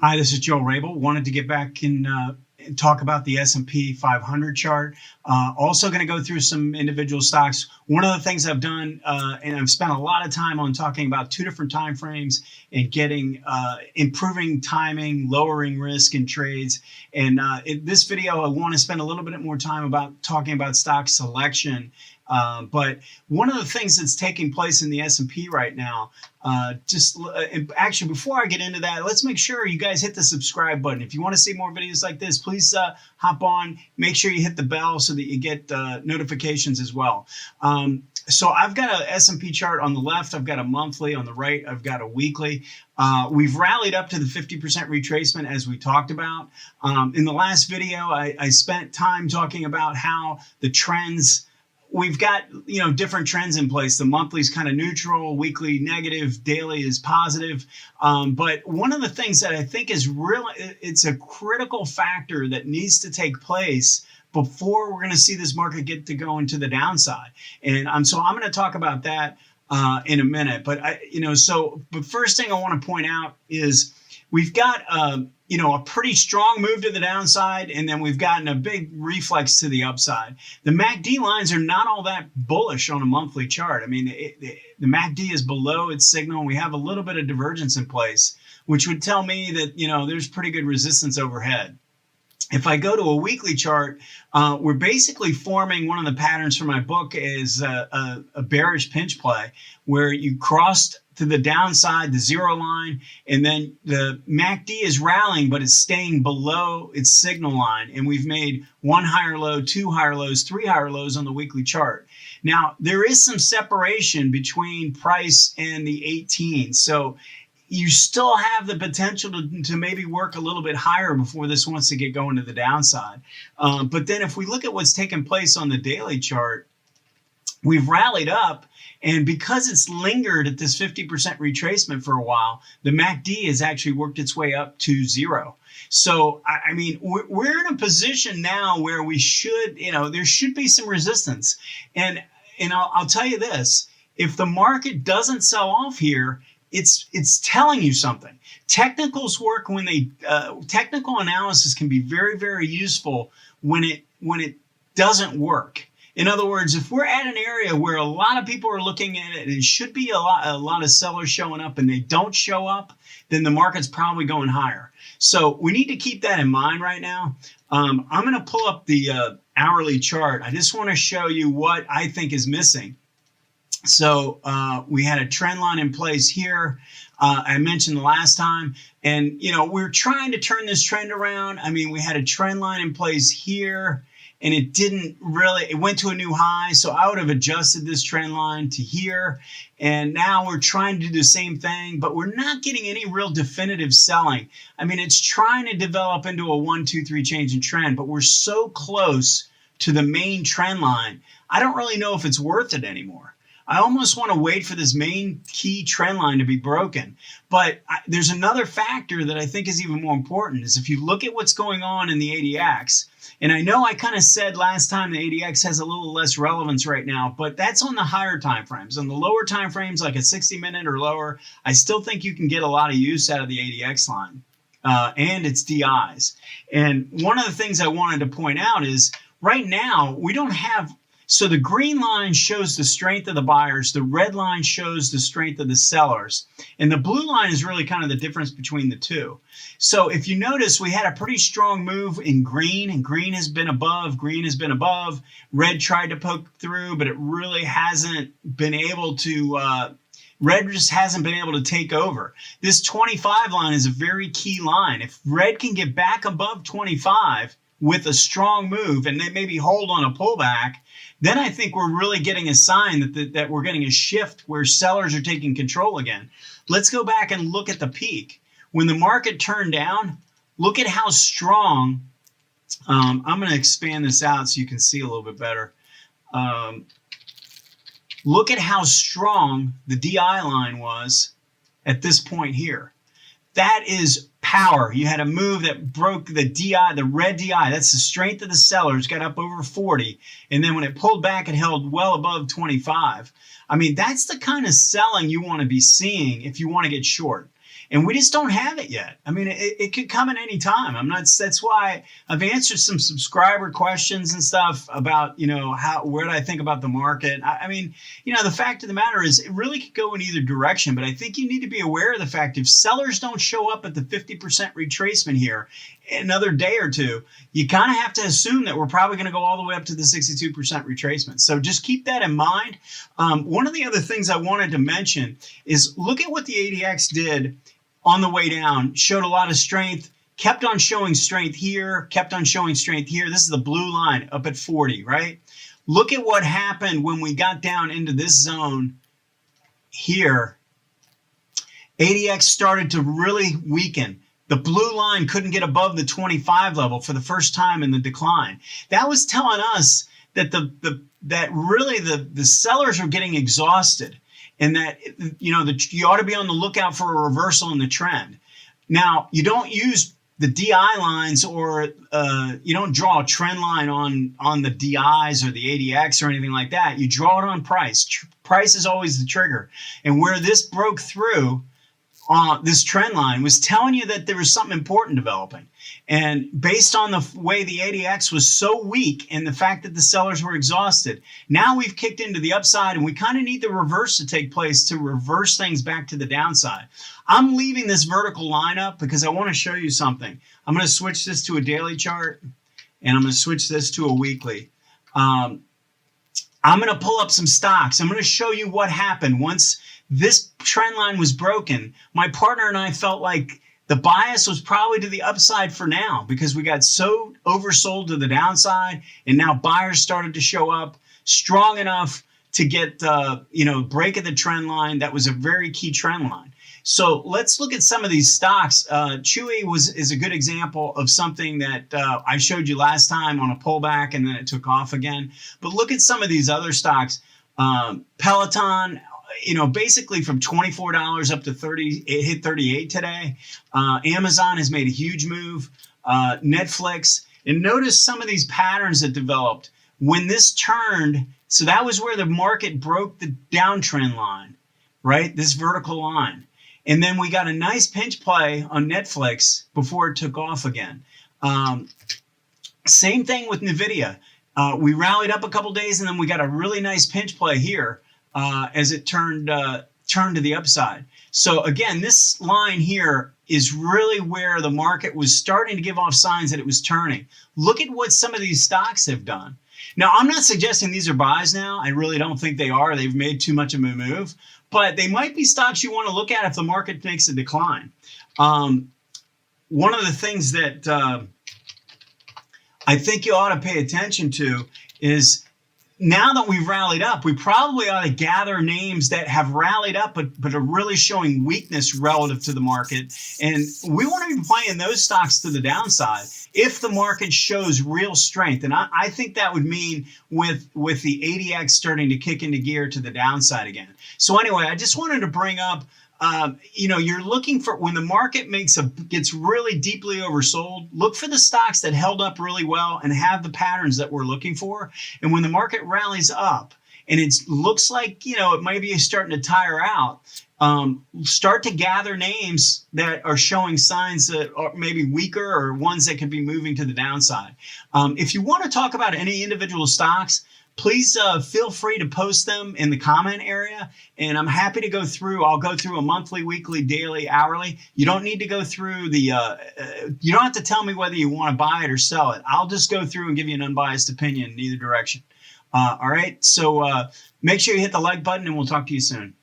Hi, this is Joe Rabel. Wanted to get back and talk about the S&P 500 chart. Also going to go through some individual stocks. One of the things I've done, and I've spent a lot of time on talking about two different time frames and getting improving timing, lowering risk in trades. And in this video, I want to spend a little bit more time about talking about stock selection. But one of the things that's taking place in the S&P right now, actually, before I get into that, let's make sure you guys hit the subscribe button. If you want to see more videos like this, please hop on. Make sure you hit the bell so that you get notifications as well. So I've got a S&P chart on the left. I've got a monthly on the right. I've got a weekly. We've rallied up to the 50% retracement as we talked about. In the last video, I spent time talking about how the trends. We've got, different trends in place. The monthly is kind of neutral, weekly negative, daily is positive. But one of the things that I think is really, it's a critical factor that needs to take place before we're going to see this market get to go into the downside. And so I'm going to talk about that in a minute. But but first thing I want to point out is we've got a pretty strong move to the downside, and then we've gotten a big reflex to the upside. The MACD lines are not all that bullish on a monthly chart. I mean, the MACD is below its signal, and we have a little bit of divergence in place, which would tell me that, there's pretty good resistance overhead. If I go to a weekly chart, we're basically forming one of the patterns from my book is a bearish pinch play, where you crossed to the downside, the zero line, and then the MACD is rallying, but it's staying below its signal line. And we've made one higher low, two higher lows, three higher lows on the weekly chart. Now, there is some separation between price and the 18. So you still have the potential to maybe work a little bit higher before this wants to get going to the downside. But then if we look at what's taken place on the daily chart, we've rallied up, and because it's lingered at this 50% retracement for a while, the MACD has actually worked its way up to zero. So, I mean, we're in a position now where we should, there should be some resistance. And I'll tell you this, if the market doesn't sell off here, it's telling you something. Technicals work when technical analysis can be very, very useful when it doesn't work. In other words, if we're at an area where a lot of people are looking at it and it should be a lot of sellers showing up and they don't show up, then the market's probably going higher. So we need to keep that in mind right now. I'm going to pull up the hourly chart. I just want to show you what I think is missing. So we had a trend line in place here. I mentioned the last time, and we're trying to turn this trend around. I mean, we had a trend line in place here, and it didn't really, it went to a new high. So I would have adjusted this trend line to here. And now we're trying to do the same thing, but we're not getting any real definitive selling. I mean, it's trying to develop into a 1, 2, 3 change in trend, but we're so close to the main trend line. I don't really know if it's worth it anymore. I almost want to wait for this main key trend line to be broken. But there's another factor that I think is even more important, is if you look at what's going on in the ADX, and I know I kind of said last time the ADX has a little less relevance right now, but that's on the higher time frames. On the lower time frames, like a 60-minute or lower, I still think you can get a lot of use out of the ADX line and its DIs. And one of the things I wanted to point out is right now we don't have. So the green line shows the strength of the buyers, the red line shows the strength of the sellers, and the blue line is really kind of the difference between the two. So if you notice, we had a pretty strong move in green, and green has been above, red tried to poke through, but it really hasn't been able to, red just hasn't been able to take over. This 25 line is a very key line. If red can get back above 25 with a strong move and then maybe hold on a pullback, then I think we're really getting a sign that we're getting a shift where sellers are taking control again. Let's go back and look at the peak. When the market turned down, look at how strong, I'm going to expand this out so you can see a little bit better. Look at how strong the DI line was at this point here. That is power. You had a move that broke the DI, the red DI. That's the strength of the sellers, got up over 40. And then when it pulled back, it held well above 25. I mean, that's the kind of selling you want to be seeing if you want to get short. and we just don't have it yet. I mean, it could come at any time. That's why I've answered some subscriber questions and stuff about, where I think about the market. I mean, the fact of the matter is it really could go in either direction, but I think you need to be aware of the fact if sellers don't show up at the 50% retracement here another day or two, you kind of have to assume that we're probably going to go all the way up to the 62% retracement. So just keep that in mind. One of the other things I wanted to mention is look at what the ADX did on the way down. Showed a lot of strength, kept on showing strength here, kept on showing strength here. This is the blue line up at 40, right? Look at what happened when we got down into this zone here. ADX started to really weaken. The blue line couldn't get above the 25 level for the first time in the decline. That was telling us that the sellers are getting exhausted, and that you ought to be on the lookout for a reversal in the trend. Now, you don't use the DI lines, or you don't draw a trend line on the DIs or the ADX or anything like that. You draw it on price. Price is always the trigger. And where this broke through, this trend line was telling you that there was something important developing. And based on the way the ADX was so weak and the fact that the sellers were exhausted, now we've kicked into the upside, and we kind of need the reverse to take place to reverse things back to the downside. I'm leaving this vertical line up because I want to show you something. I'm going to switch this to a daily chart, and I'm going to switch this to a weekly. I'm going to pull up some stocks. I'm going to show you what happened once this trend line was broken. My partner and I felt like the bias was probably to the upside for now because we got so oversold to the downside, and now buyers started to show up strong enough to get break of the trend line. That was a very key trend line. So let's look at some of these stocks. Chewy is a good example of something that I showed you last time on a pullback, and then it took off again. But look at some of these other stocks. Peloton, basically from $24 up to 30, it hit 38 today. Amazon has made a huge move. Netflix, and notice some of these patterns that developed when this turned. So that was where the market broke the downtrend line, right? This vertical line. And then we got a nice pinch play on Netflix before it took off again. Same thing with NVIDIA. We rallied up a couple days, and then we got a really nice pinch play here as it turned to the upside. So again, this line here is really where the market was starting to give off signs that it was turning. Look at what some of these stocks have done. Now, I'm not suggesting these are buys now. I really don't think they are. They've made too much of a move. But they might be stocks you want to look at if the market makes a decline. One of the things that I think you ought to pay attention to is now that we've rallied up, we probably ought to gather names that have rallied up but are really showing weakness relative to the market. And we want to be playing those stocks to the downside if the market shows real strength. And I think that would mean with the ADX starting to kick into gear to the downside again. So anyway, I just wanted to bring up, you're looking for when the market gets really deeply oversold, look for the stocks that held up really well and have the patterns that we're looking for. And when the market rallies up and it looks like, it might be starting to tire out, start to gather names that are showing signs that are maybe weaker or ones that could be moving to the downside. If you want to talk about any individual stocks, please feel free to post them in the comment area, and I'm happy to go through. I'll go through a monthly, weekly, daily, hourly. You don't need to go through you don't have to tell me whether you want to buy it or sell it. I'll just go through and give you an unbiased opinion in either direction. All right, so make sure you hit the like button, and we'll talk to you soon.